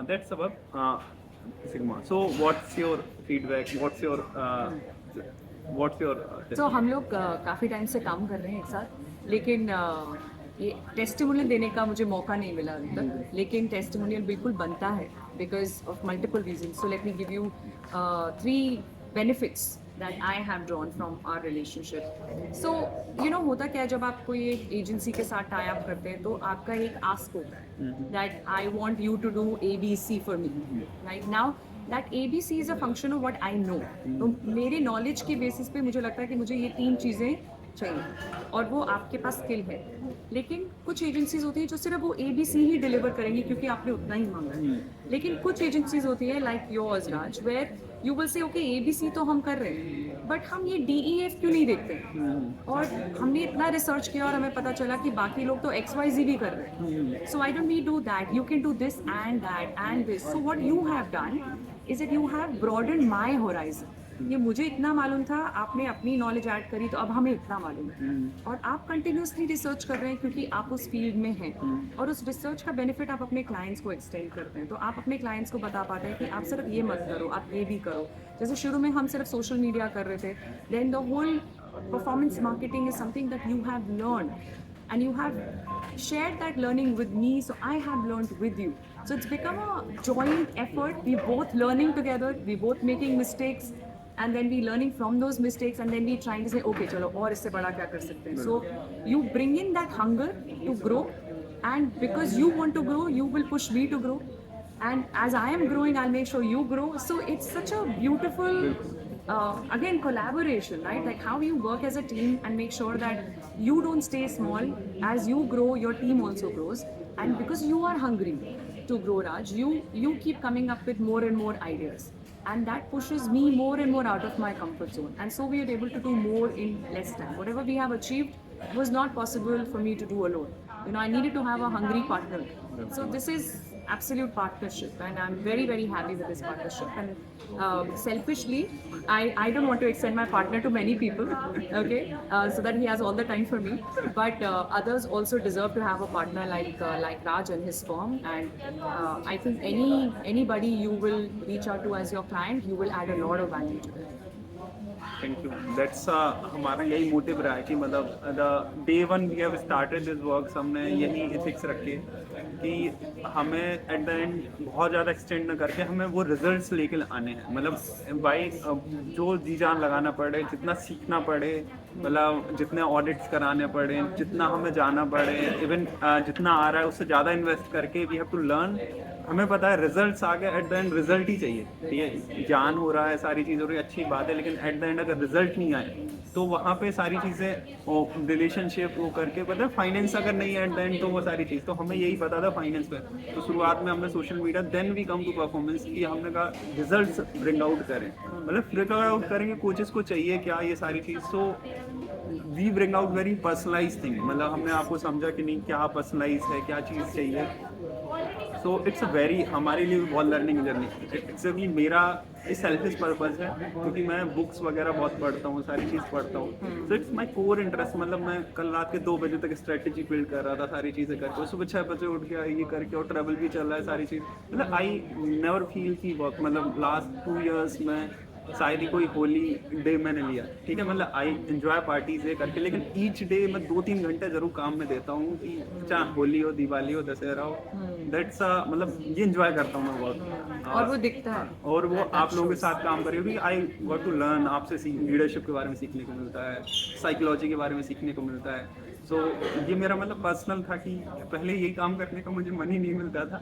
That's about Sigma. So, what's your feedback? What's your तो हम testimony? लोग काफ़ी टाइम से काम कर रहे हैं एक साथ, लेकिन ये टेस्टिमोनियल देने का मुझे मौका नहीं मिला अभी तक, लेकिन टेस्टिमोनियल बिल्कुल बनता है because of multiple reason. So let me give you 3 benefits that I have drawn from our relationship. So होता क्या है, जब आप कोई एक एजेंसी के साथ टाई अप करते हैं तो आपका एक आस्क होता है that I want you to do ABC for me right now. That ABC is a function of what I know. तो मेरे नॉलेज के बेसिस पे मुझे लगता है कि मुझे ये 3 चीज़ें चाहिए और वो आपके पास स्किल है. लेकिन कुछ एजेंसीज होती हैं जो सिर्फ वो ABC ही डिलीवर करेंगी क्योंकि आपने उतना ही मांगा है. लेकिन कुछ एजेंसीज होती है like yours Raj, where you will say okay ABC तो हम कर रहे हैं बट हम ये DEF क्यों नहीं देखते हैं. और हमने इतना रिसर्च किया और हमें पता चला कि बाकी लोग तो XYZ भी कर रहे हैं. So I don't need do that, you can do this and that and this. So what you have done is it you have broaden my horizon. ये मुझे इतना मालूम था, आपने अपनी नॉलेज ऐड करी तो अब हमें इतना मालूम है. और आप कंटिन्यूसली रिसर्च कर रहे हैं क्योंकि आप उस फील्ड में हैं. और उस रिसर्च का बेनिफिट आप अपने क्लाइंट्स को एक्सटेंड करते हैं. तो आप अपने क्लाइंट्स को बता पाते हैं कि आप सिर्फ ये मत करो, आप ये भी करो. जैसे शुरू में हम सिर्फ सोशल मीडिया कर रहे थे, then the whole performance marketing is something that you have learn and you have shared that learning with me, so I have learned with you. So it's become a joint effort. We both learning together, we both making mistakes, and then we learning from those mistakes, and then we trying to say okay chalo aur isse bada kya kar sakte hain. So you bring in that hunger to grow, and because you want to grow you will push me to grow, and as I am growing I'll make sure you grow. So it's such a beautiful again collaboration, right? Like how you work as a team and make sure that you don't stay small. As you grow your team also grows, and because you are hungry to grow Raj, you keep coming up with more and more ideas, and that pushes me more and more out of my comfort zone, and so we are able to do more in less time. Whatever we have achieved was not possible for me to do alone. I needed to have a hungry partner. So this is absolute partnership, and I'm very very happy with this partnership. And selfishly, I don't want to extend my partner to many people, okay, so that he has all the time for me. But others also deserve to have a partner like Raj and his firm. And I think anybody you will reach out to as your client, you will add a lot of value to them. Thank you. That's हमारा यही motive रहा है कि मतलब the day one we have started this work, हमने यही ethics रखे कि हमें एट द एंड बहुत ज़्यादा एक्सटेंड ना करके हमें वो रिजल्ट्स लेके आने हैं. मतलब भाई जो जी जान लगाना पड़े, जितना सीखना पड़े, मतलब जितने ऑडिट्स कराने पड़े, जितना हमें जाना पड़े, इवन जितना आ रहा है उससे ज़्यादा इन्वेस्ट करके वी हैव टू लर्न. हमें पता है रिजल्ट्स आ गए, एट द एंड रिजल्ट ही चाहिए. ठीक है, ज्ञान हो रहा है, सारी चीज़ हो रही है, अच्छी बात है, लेकिन एट द एंड अगर रिजल्ट नहीं आए तो वहाँ पे सारी चीज़ें रिलेशनशिप वो करके पता है. फाइनेंस अगर नहीं है एट द एंड तो वो सारी चीज़, तो हमें यही पता था फाइनेंस पे. तो शुरुआत में हमने social media, then we come to performance, कि हमने कहा रिजल्ट्स ब्रिंग आउट करें. मतलब फिगर आउट करेंगे कोचेस को चाहिए क्या ये सारी चीज़. So we bring out very personalize thing. मतलब हमने आपको समझा कि नहीं क्या पर्सनलाइज है, क्या चीज़ चाहिए. सो इट्स अ वेरी, हमारे लिए भी बहुत लर्निंग जर्नी. एक्चुअली मेरा इस सेल्फिश पर्पज़ है क्योंकि मैं बुक्स वगैरह बहुत पढ़ता हूँ, सारी चीज़ पढ़ता हूँ. So it's my core interest. मतलब मैं कल रात के 2 बजे तक स्ट्रेटेजी बिल्ड कर रहा था, सारी चीज़ें करके, सुबह 6 बजे उठ गया ये करके, और ट्रैवल भी चल रहा है, सारी चीज़. मतलब आई नेवर फील की वर्क. मतलब लास्ट 2 years में शायद ही कोई होली डे मैंने लिया. ठीक है, मतलब आई एंजॉय पार्टीज ये करके, लेकिन ईच डे मैं 2-3 घंटे जरूर काम में देता हूँ, कि चाहे होली हो, दिवाली हो, दशहरा हो. दैट्स मतलब ये एंजॉय करता हूँ मैं बहुत. और वो दिखता है. और वो That आप लोगों के shows. साथ काम करें, क्योंकि आई गॉट टू लर्न आपसे. लीडरशिप के बारे में सीखने को मिलता है, साइकोलॉजी के बारे में सीखने को मिलता है. सो ये मेरा मतलब पर्सनल था कि पहले यही काम करने का मुझे मन ही नहीं मिलता था.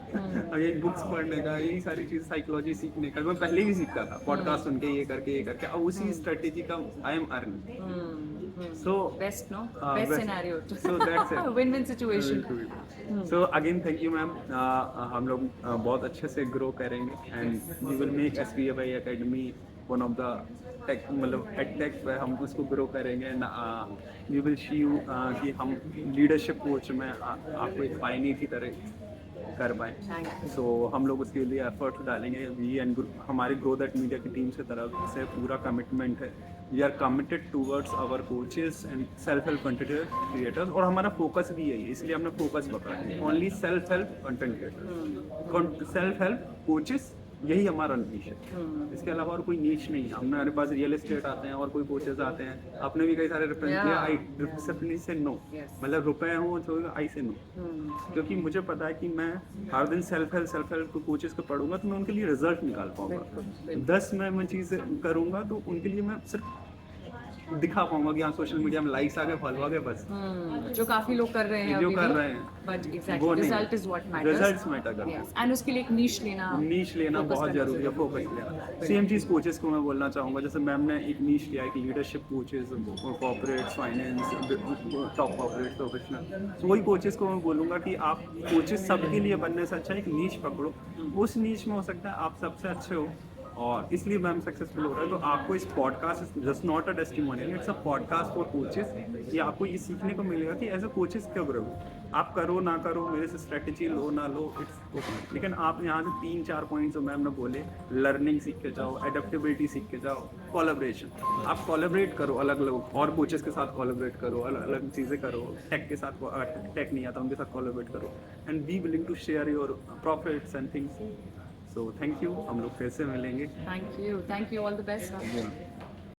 और यही बुक्स पढ़ने का, यही सारी चीज़, साइकोलॉजी सीखने का मैं पहले भी सीखता था, पॉडकास्ट सुन के, ये करके अब उसी स्ट्रेटेजी का I am earning. So Best, no? Best scenario. So that's it. Win-win situation. So again thank you ma'am. हम लोग बहुत अच्छे से ग्रो करेंगे, and we will make SBI academy one of the tech, मतलब एडटेक पे हम उसको ग्रो करेंगे. And we will she you कि हम लीडरशिप कोच में आपको एक पायनियर की तरह कर पाएँ। Thank you. सो हम लोग उसके लिए एफर्ट्स डालेंगे। वी एंड हमारी ग्रो दैट मीडिया की टीम से तरफ से पूरा कमिटमेंट है। We are committed towards our coaches and self help content creators, और हमारा फोकस भी यही है, इसलिए हमने फोकस पकड़ा है only self help content creators, self help coaches, यही हमारा नीश है। इसके अलावा और कोई नीश नहीं है। हमारे पास रियल एस्टेट आते हैं और कोई कोचेस आते हैं, आपने भी कई सारे रेफरेंस Yeah. दिया, आई डिसिप्लिन से नो, Yes. मतलब रुपए हो तो आई से नो, क्योंकि मुझे पता है कि मैं हर दिन सेल्फ हेल्प कोचेस को पढ़ूंगा तो मैं उनके लिए रिजल्ट निकाल पाऊंगा। 10 मैं चीज़ करूंगा तो उनके लिए मैं सिर्फ दिखा पाऊंगा कि हाँ सोशल मीडिया में लाइक्स आ गए, फॉलो आ गए, बस जो काफी लोग कर रहे हैं जो अभी कर भी, रहे हैं बट वो एग्जैक्टली नहीं। Result is what matters. Results matter करते हैं। यस, एंड उसके लिए एक नीश लेना, नीश लेना focus बहुत करना जरूरी है, फोकस लेना। सेम चीज़ कोचेस को मैं बोलना चाहूँगा, जैसे मैम ने एक नीश लिया है कि leadership coaches, corporate finance, top corporate professional, तो वही कोचेस को मैं बोलूँगा कि आप कोचेस सबके लिए बनने से अच्छा एक नीश पकड़ो, उस नीश में हो सकता है आप सबसे अच्छे हो, और इसलिए मैम सक्सेसफुल हो रहा है। तो आपको इस podcast just not a testimonial, it's a podcast for coaches, कि आपको ये सीखने को मिलेगा कि एज अ कोचेस क्यों करो, आप करो ना करो, मेरे से स्ट्रेटेजी लो ना लो, इट्स ओके, लेकिन आप यहाँ से 3-4 पॉइंट्स जो मैम ने बोले, लर्निंग सीख के जाओ, एडेप्टेबिलिटी सीख के जाओ, कोलैबोरेशन, आप कोलैबोरेट करो, अलग अलग और कोचेस के साथ कोलैबोरेट करो, अलग अलग चीज़ें करो, टेक के साथ, टेक नहीं आता उनके साथ कोलैबोरेट करो, and be willing to share your profits and things. So thank you, हम लोग फिर से मिलेंगे। Thank you all the best.